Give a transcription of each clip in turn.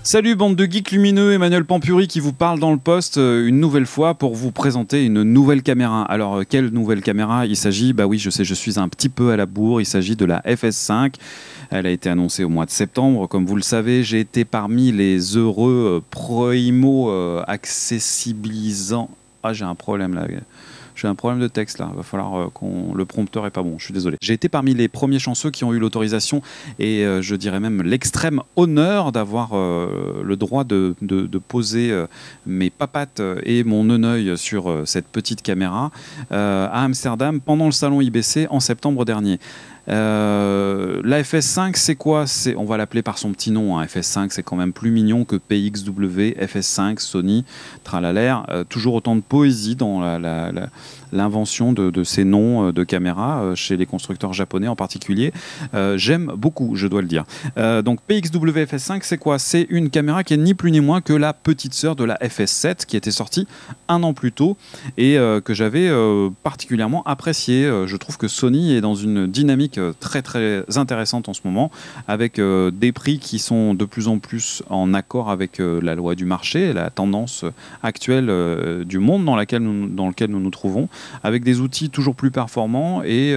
Salut bande de geeks lumineux, Emmanuel Pampuri qui vous parle dans le poste une nouvelle fois pour vous présenter une nouvelle caméra. Alors quelle nouvelle caméra il s'agit? Bah oui, je sais, je suis un petit peu à la bourre, il s'agit de la FS5. Elle a été annoncée au mois de septembre, comme vous le savez, j'ai été parmi les heureux primo accessibilisants. Ah, j'ai un problème là. J'ai un problème de texte là, il va falloir le prompteur est pas bon, je suis désolé. J'ai été parmi les premiers chanceux qui ont eu l'autorisation et je dirais même l'extrême honneur d'avoir le droit de poser mes papates et mon neneuil sur cette petite caméra à Amsterdam pendant le salon IBC en septembre dernier. La FS5 c'est quoi? On va l'appeler par son petit nom, hein. FS5 c'est quand même plus mignon que PXW, FS5, Sony, tralalaire, toujours autant de poésie dans l'invention de ces noms de caméras chez les constructeurs japonais en particulier. J'aime beaucoup, je dois le dire. Donc PXW FS5 c'est quoi? C'est une caméra qui est ni plus ni moins que la petite sœur de la FS7 qui était sortie un an plus tôt et que j'avais particulièrement apprécié. Je trouve que Sony est dans une dynamique très très intéressante en ce moment avec des prix qui sont de plus en plus en accord avec la loi du marché, la tendance actuelle du monde dans lequel nous nous trouvons, avec des outils toujours plus performants et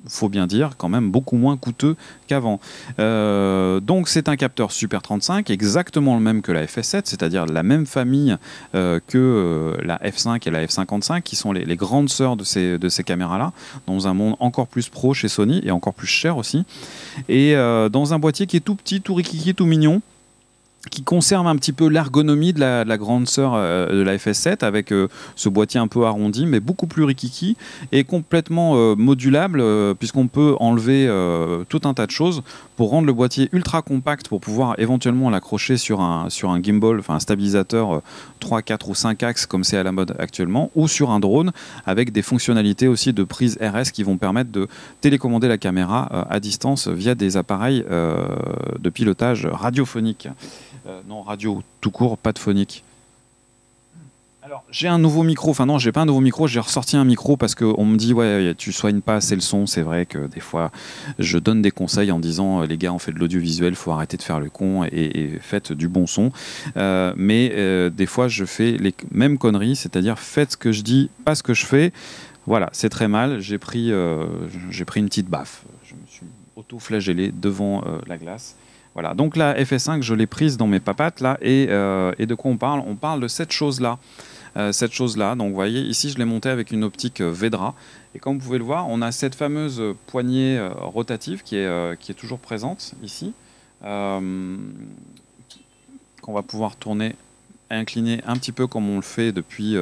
faut bien dire quand même beaucoup moins coûteux qu'avant. Donc c'est un capteur Super 35, exactement le même que la FS7, c'est-à-dire la même famille que la F5 et la F55, qui sont les grandes sœurs de ces caméras-là, dans un monde encore plus pro chez Sony et encore plus cher aussi. Et dans un boîtier qui est tout petit, tout rikiki, tout mignon, qui conserve un petit peu l'ergonomie de la grande sœur de la FS7 avec ce boîtier un peu arrondi mais beaucoup plus rikiki et complètement modulable puisqu'on peut enlever tout un tas de choses pour rendre le boîtier ultra compact pour pouvoir éventuellement l'accrocher sur un gimbal, enfin un stabilisateur 3, 4 ou 5 axes comme c'est à la mode actuellement, ou sur un drone avec des fonctionnalités aussi de prise RS qui vont permettre de télécommander la caméra à distance via des appareils de pilotage radiophonique. Non, radio tout court, pas de phonique. Alors, j'ai un nouveau micro, enfin non, j'ai pas un nouveau micro, j'ai ressorti un micro parce qu'on me dit, ouais, tu soignes pas assez le son. C'est vrai que des fois, je donne des conseils en disant, les gars, on fait de l'audiovisuel, faut arrêter de faire le con et faites du bon son. Mais des fois, je fais les mêmes conneries, c'est-à-dire faites ce que je dis, pas ce que je fais. Voilà, c'est très mal, j'ai pris une petite baffe. Je me suis auto-flagellé devant la glace. Voilà, donc la FS5, je l'ai prise dans mes papates là, et de quoi on parle? On parle de cette chose-là. Donc vous voyez, ici je l'ai montée avec une optique Vedra, et comme vous pouvez le voir, on a cette fameuse poignée rotative qui est toujours présente ici, qu'on va pouvoir tourner, incliner un petit peu comme on le fait depuis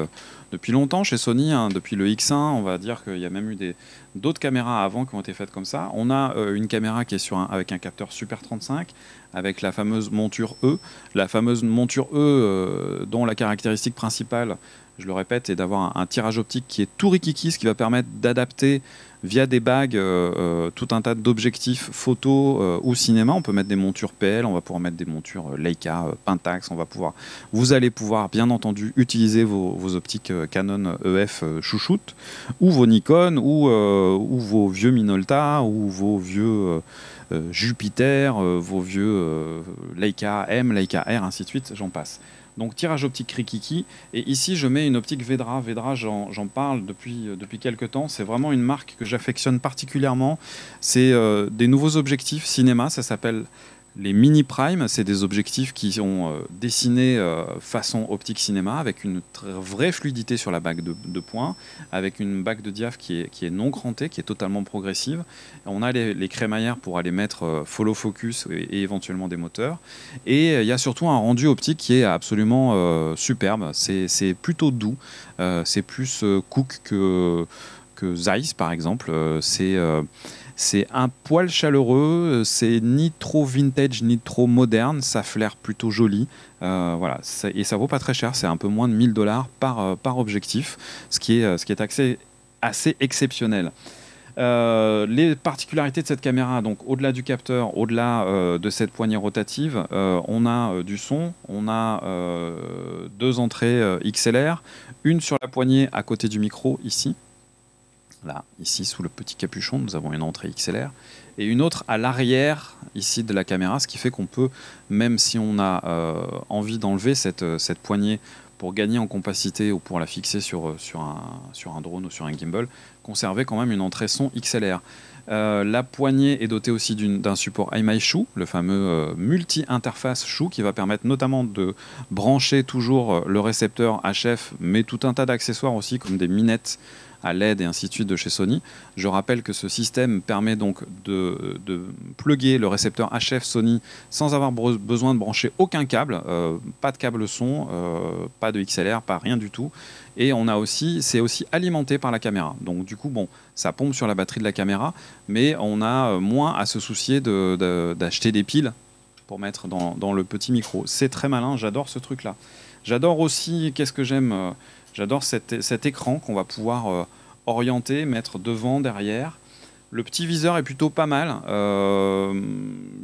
longtemps chez Sony, hein, depuis le X1, on va dire qu'il y a même eu d'autres caméras avant qui ont été faites comme ça. On a une caméra qui est avec un capteur Super 35, avec la fameuse monture E. La fameuse monture E dont la caractéristique principale, je le répète, est d'avoir un tirage optique qui est tout rikiki, ce qui va permettre d'adapter via des bagues tout un tas d'objectifs photo ou cinéma. On peut mettre des montures PL, on va pouvoir mettre des montures Leica, Pentax, vous allez pouvoir bien entendu utiliser vos optiques Canon EF chouchoute, ou vos Nikon, ou vos vieux Minolta, ou vos vieux Jupiter, vos vieux Leica M, Leica R, ainsi de suite, j'en passe. Donc tirage optique rikiki, et ici je mets une optique Vedra. Vedra, j'en parle depuis quelques temps, c'est vraiment une marque que j'affectionne particulièrement. C'est des nouveaux objectifs cinéma, ça s'appelle les Mini Prime, c'est des objectifs qui sont dessinés façon optique cinéma, avec une vraie fluidité sur la bague de pointe, avec une bague de diaph qui est non crantée, qui est totalement progressive. On a les crémaillères pour aller mettre follow focus et éventuellement des moteurs. Et il y a surtout un rendu optique qui est absolument superbe. C'est plutôt doux, c'est plus Cook que Zeiss par exemple. C'est un poil chaleureux, c'est ni trop vintage ni trop moderne, ça flaire plutôt joli. Voilà, et ça vaut pas très cher, c'est un peu moins de 1000 $ par objectif, ce qui est assez exceptionnel. Les particularités de cette caméra, donc au-delà du capteur, au-delà de cette poignée rotative, on a du son, on a deux entrées XLR, une sur la poignée à côté du micro ici, Là, ici, sous le petit capuchon, nous avons une entrée XLR et une autre à l'arrière, ici, de la caméra, ce qui fait qu'on peut, même si on a envie d'enlever cette poignée pour gagner en compacité ou pour la fixer sur un drone ou sur un gimbal, conserver quand même une entrée son XLR. La poignée est dotée aussi d'un support iMyShoe, le fameux multi-interface Shoe, qui va permettre notamment de brancher toujours le récepteur HF, mais tout un tas d'accessoires aussi, comme des minettes à LED et ainsi de suite de chez Sony. Je rappelle que ce système permet donc de plugger le récepteur HF Sony sans avoir besoin de brancher aucun câble, pas de câble son, pas de XLR, pas rien du tout. Et c'est aussi alimenté par la caméra. Donc du coup, bon, ça pompe sur la batterie de la caméra, mais on a moins à se soucier d'acheter des piles pour mettre dans le petit micro. C'est très malin, j'adore ce truc-là. J'adore aussi, qu'est-ce que j'aime J'adore cet écran qu'on va pouvoir orienter, mettre devant, derrière. Le petit viseur est plutôt pas mal.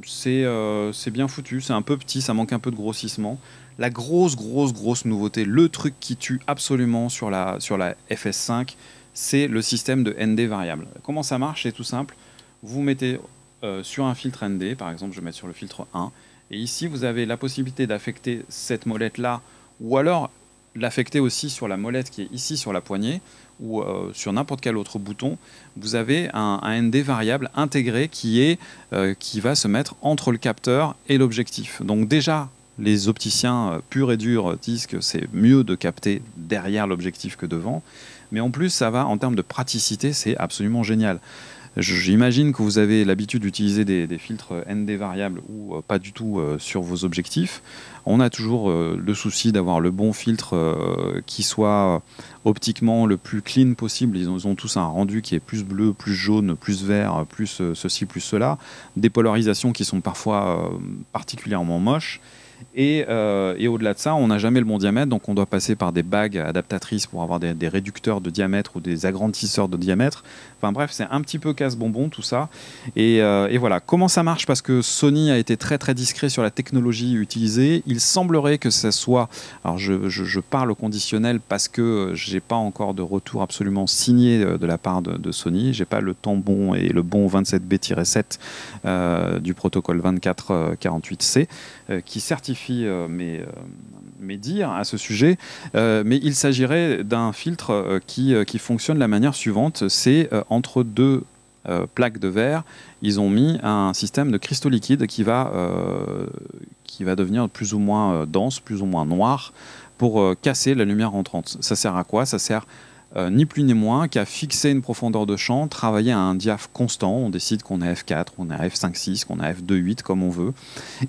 C'est bien foutu, c'est un peu petit, ça manque un peu de grossissement. La grosse nouveauté, le truc qui tue absolument sur la FS5, c'est le système de ND variable. Comment ça marche? C'est tout simple. Vous mettez sur un filtre ND, par exemple, je vais mettre sur le filtre 1, et ici, vous avez la possibilité d'affecter cette molette-là, ou alors l'affecter aussi sur la molette qui est ici sur la poignée ou sur n'importe quel autre bouton. Vous avez un ND variable intégré qui va se mettre entre le capteur et l'objectif. Donc déjà, les opticiens purs et durs disent que c'est mieux de capter derrière l'objectif que devant. Mais en plus, ça va, en termes de praticité, c'est absolument génial. J'imagine que vous avez l'habitude d'utiliser des filtres ND variables ou pas du tout sur vos objectifs. On a toujours le souci d'avoir le bon filtre qui soit optiquement le plus clean possible. Ils ont tous un rendu qui est plus bleu, plus jaune, plus vert, plus ceci, plus cela. Des polarisations qui sont parfois particulièrement moches. Et au-delà de ça, on n'a jamais le bon diamètre, donc on doit passer par des bagues adaptatrices pour avoir des réducteurs de diamètre ou des agrandisseurs de diamètre. Enfin bref, c'est un petit peu casse-bonbon tout ça. Et voilà, comment ça marche? Parce que Sony a été très discret sur la technologie utilisée. Il semblerait que ça soit... Alors je parle au conditionnel parce que j'ai pas encore de retour absolument signé de la part de Sony. J'ai pas le tampon et le bon 27B-7 du protocole 2448C qui certifie mes dires à ce sujet, mais il s'agirait d'un filtre qui fonctionne de la manière suivante. C'est entre deux plaques de verre, ils ont mis un système de cristaux liquides qui va devenir plus ou moins dense, plus ou moins noir, pour casser la lumière entrante. Ça sert à quoi? Ça sert ni plus ni moins qu'à fixer une profondeur de champ, travailler à un diaph constant. On décide qu'on est F4, on est à F5.6, qu'on est à F2.8 comme on veut.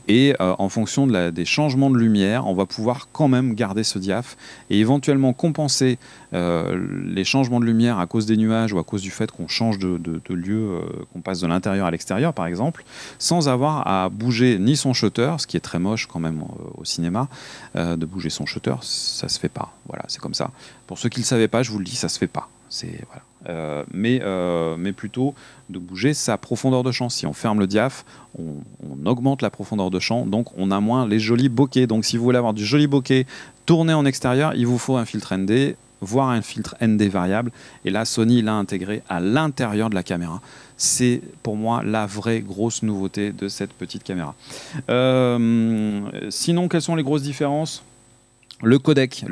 Et en fonction des changements de lumière, on va pouvoir quand même garder ce diaph et éventuellement compenser les changements de lumière à cause des nuages ou à cause du fait qu'on change de lieu, qu'on passe de l'intérieur à l'extérieur par exemple, sans avoir à bouger ni son shutter, ce qui est très moche quand même au cinéma, de bouger son shutter, ça se fait pas. Voilà, c'est comme ça. Pour ceux qui ne le savaient pas, je vous le dis, ça se fait pas. Voilà. Mais plutôt de bouger sa profondeur de champ. Si on ferme le diaph, on augmente la profondeur de champ, donc on a moins les jolis bokeh. Donc si vous voulez avoir du joli bokeh tourné en extérieur, il vous faut un filtre ND, voire un filtre ND variable. Et là, Sony l'a intégré à l'intérieur de la caméra. C'est pour moi la vraie grosse nouveauté de cette petite caméra. Sinon, quelles sont les grosses différences ? Le codec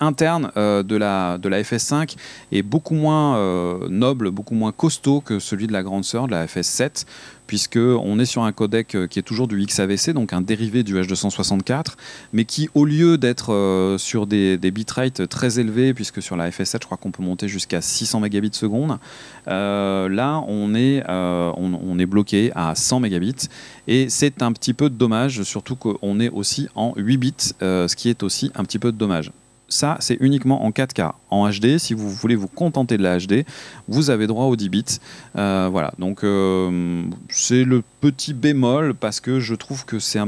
interne de la FS5 est beaucoup moins noble, beaucoup moins costaud que celui de la grande sœur, de la FS7, puisqu'on est sur un codec qui est toujours du XAVC, donc un dérivé du H264, mais qui, au lieu d'être sur des bitrates très élevés, puisque sur la FS7, je crois qu'on peut monter jusqu'à 600 mégabits seconde, là, on est bloqué à 100 mégabits, et c'est un petit peu dommage, surtout qu'on est aussi en 8 bits, ce qui est aussi un petit peu dommage. Ça, c'est uniquement en 4K. En HD, si vous voulez vous contenter de la HD, vous avez droit aux 10 bits. Voilà, donc c'est le petit bémol parce que je trouve ça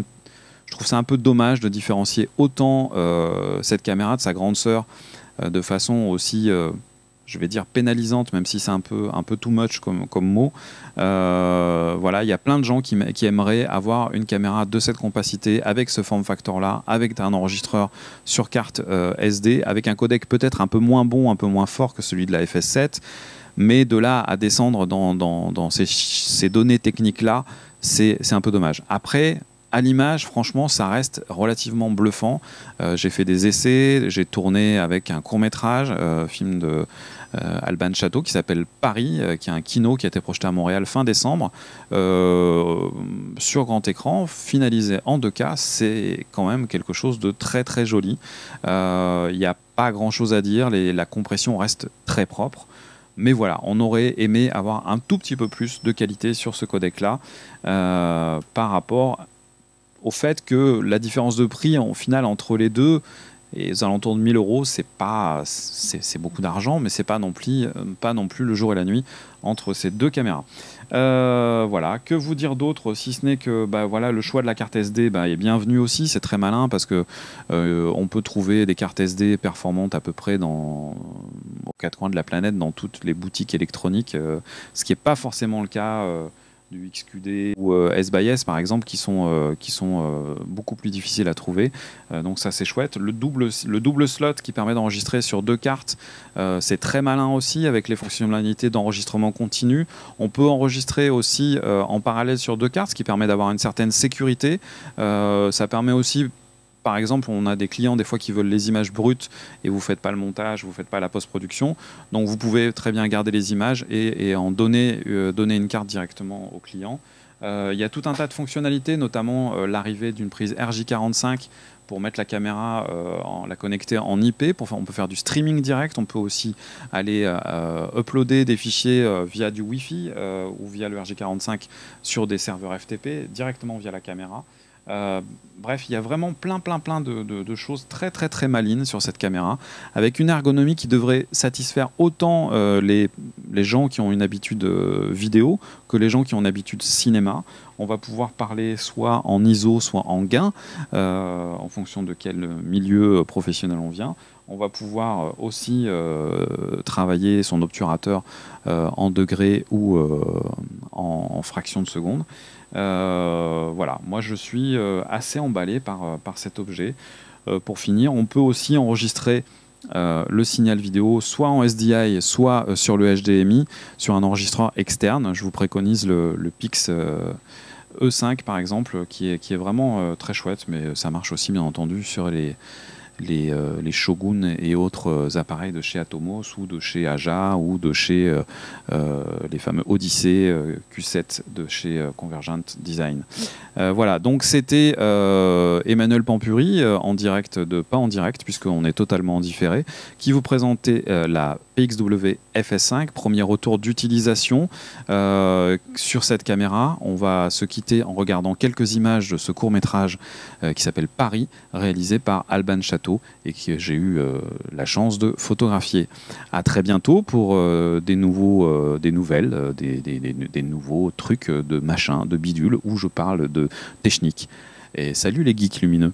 un peu dommage de différencier autant cette caméra de sa grande sœur de façon aussi, je vais dire pénalisante, même si c'est un peu too much comme mot. Voilà, il y a plein de gens qui aimeraient avoir une caméra de cette compacité avec ce form factor là, avec un enregistreur sur carte SD, avec un codec peut-être un peu moins bon, un peu moins fort que celui de la FS7. mais de là à descendre dans ces données techniques-là, c'est un peu dommage. Après, à l'image, franchement, ça reste relativement bluffant. J'ai fait des essais, j'ai tourné avec un court-métrage, film de Alban Chateau qui s'appelle Paris, qui est un kino qui a été projeté à Montréal fin décembre, sur grand écran, finalisé en 2K. C'est quand même quelque chose de très très joli. Il n'y a pas grand chose à dire, la compression reste très propre. Mais voilà, on aurait aimé avoir un tout petit peu plus de qualité sur ce codec-là par rapport au fait que la différence de prix au final entre les deux et aux alentours de 1000 euros, c'est beaucoup d'argent, mais c'est pas non plus le jour et la nuit entre ces deux caméras. Voilà, que vous dire d'autre si ce n'est que voilà, le choix de la carte SD est bienvenu aussi, c'est très malin parce que on peut trouver des cartes SD performantes à peu près aux quatre coins de la planète, dans toutes les boutiques électroniques, ce qui n'est pas forcément le cas du XQD ou S-by-S par exemple, qui sont beaucoup plus difficiles à trouver. Donc ça c'est chouette. Le double slot qui permet d'enregistrer sur deux cartes, c'est très malin aussi avec les fonctionnalités d'enregistrement continu. On peut enregistrer aussi en parallèle sur deux cartes, ce qui permet d'avoir une certaine sécurité. Ça permet aussi, par exemple, on a des clients des fois qui veulent les images brutes et vous ne faites pas le montage, vous ne faites pas la post-production. Donc vous pouvez très bien garder les images et en donner une carte directement au client. Il y a tout un tas de fonctionnalités, notamment l'arrivée d'une prise RJ45 pour mettre la caméra, la connecter en IP. On peut faire du streaming direct. On peut aussi aller uploader des fichiers via du Wi-Fi ou via le RJ45 sur des serveurs FTP directement via la caméra. Bref, il y a vraiment plein de choses très très très malines sur cette caméra, avec une ergonomie qui devrait satisfaire autant les gens qui ont une habitude vidéo que les gens qui ont une habitude cinéma. On va pouvoir parler soit en ISO, soit en gain, en fonction de quel milieu professionnel on vient. On va pouvoir aussi travailler son obturateur en degrés ou en fractions de seconde. Voilà, moi je suis assez emballé par cet objet. Pour finir, on peut aussi enregistrer le signal vidéo soit en SDI, soit sur le HDMI, sur un enregistreur externe. Je vous préconise le Pix E5 par exemple, qui est vraiment très chouette, mais ça marche aussi bien entendu sur les Shogun et autres appareils de chez Atomos ou de chez Aja ou de chez les fameux Odyssey Q7 de chez Convergent Design. Voilà, donc c'était Emmanuel Pampuri en direct pas en direct puisqu'on est totalement en différé, qui vous présentait la PXW FS5, premier retour d'utilisation sur cette caméra. On va se quitter en regardant quelques images de ce court-métrage qui s'appelle Paris, réalisé par Alban Chateau et que j'ai eu la chance de photographier. À très bientôt pour des nouvelles, des nouveaux trucs de machin, de bidule, où je parle de technique. Et salut les geeks lumineux.